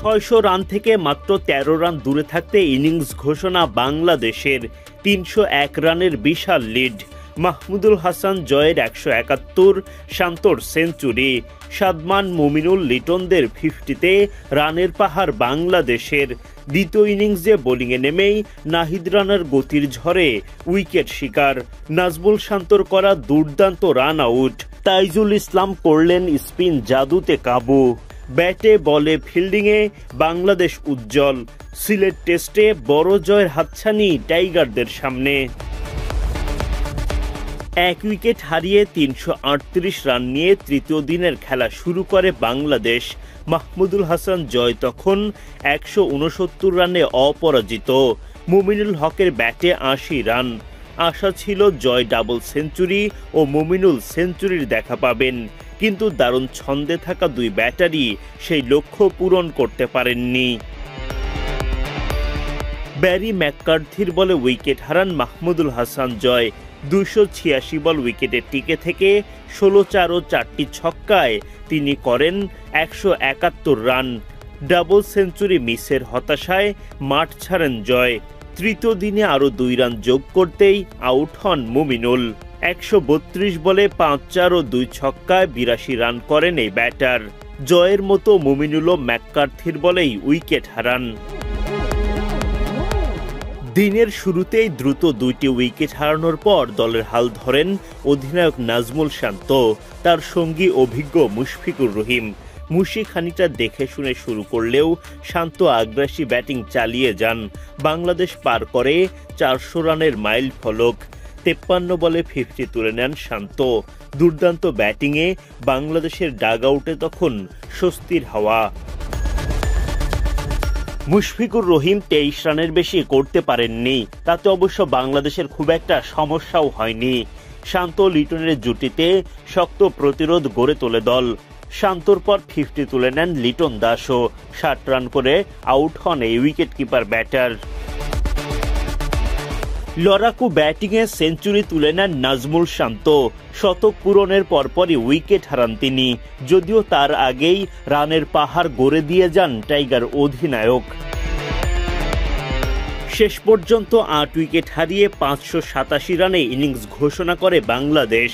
৬০০ run থেকে মাত্র ১৩ run দূরে থাকতে ইনিংস ঘোষণা বাংলাদেশের। ৩০১ রানের বিশাল লিড। মাহমুদুল হাসান জয়ের ১৭১, শান্তর সেঞ্চুরি, সাদমান, মুমিনুল, লিটনদের 50-তে রানের পাহাড় বাংলাদেশের। দ্বিতীয় ইনিংসে বোলিংয়ে নেমেই নাহিদ রানার গতির ঝড়ে উইকেট শিকার। নাজমুল শান্তর করা দুর্দান্ত রান আউট। তাইজুল ইসলাম করলেন স্পিন জাদুতে কাবু। ব্যাটে বলে ফিল্ডিংয়ে বাংলাদেশ উজ্জ্বল। সিলেট টেস্টে বড় জয়ের হাতছানি টাইগারদের সামনে। ১ উইকেট হারিয়ে ৩৩৮ রান নিয়ে তৃতীয় দিনের খেলা শুরু করে বাংলাদেশ। মাহমুদুল হাসান জয় তখন ১৬৯ রানে অপরাজিত। মুমিনুল হকের ব্যাটে ৮০ রান। আশা ছিল জয় ডাবল সেঞ্চুরি ও মুমিনুল সেঞ্চুরির দেখা পাবেন, কিন্তু দারুণ ছন্দে থাকা দুই ব্যাটারি সেই লক্ষ্য পূরণ করতে পারেননি। ব্যারি ম্যাককার্থির বলে উইকেট হারান মাহমুদুল হাসান জয়। ২৮৬ বল উইকেটে টিকে থেকে ১৬-৪ ও ৪টি ছক্কায় তিনি করেন ১৭১ রান। ডাবল সেঞ্চুরি মিসের হতাশায় মাঠ ছাড়েন জয়। তৃতীয় দিনে আরও ২ রান যোগ করতেই আউট হন মুমিনুল। ১৩২ বলে ৫-৪ ও ২ ছক্কায় ৮২ রান করেন এই ব্যাটার। জয়ের মতো মুমিনুলও ম্যাককার্থির বলেই উইকেট হারান। দিনের শুরুতেই দ্রুত ২টি উইকেট হারানোর পর দলের হাল ধরেন অধিনায়ক নাজমুল শান্ত, তার সঙ্গী অভিজ্ঞ মুশফিকুর রহিম। মুশি খানিকটা দেখে শুনে শুরু করলেও শান্ত আগ্রাসী ব্যাটিং চালিয়ে যান। বাংলাদেশ পার করে ৪০০ রানের মাইল ফলক। ৫৩ বলে 50 তুলে নেন শান্ত। দুর্দান্ত ব্যাটিংয়ে বাংলাদেশের ডাগ আউটে তখন স্বস্তির হাওয়া। মুশফিকুর রহিম ২৩ রানের বেশি করতে পারেননি, তাতে অবশ্য বাংলাদেশের খুব একটা সমস্যাও হয়নি। শান্ত লিটনের জুটিতে শক্ত প্রতিরোধ গড়ে তোলে দল। শান্তর পর 50 তুলে নেন লিটন দাসও। ৬০ রান করে আউট হন এই উইকেট কিপার ব্যাটার। লড়াকু ব্যাটিংয়ে সেঞ্চুরি তুলে নেন নাজমুল শান্ত। শতক পূরণের পরপরই উইকেট হারান তিনি, যদিও তার আগেই রানের পাহাড় গড়ে দিয়ে যান টাইগার অধিনায়ক। শেষ পর্যন্ত ৮ উইকেট হারিয়ে ৫৮৭ রানে ইনিংস ঘোষণা করে বাংলাদেশ।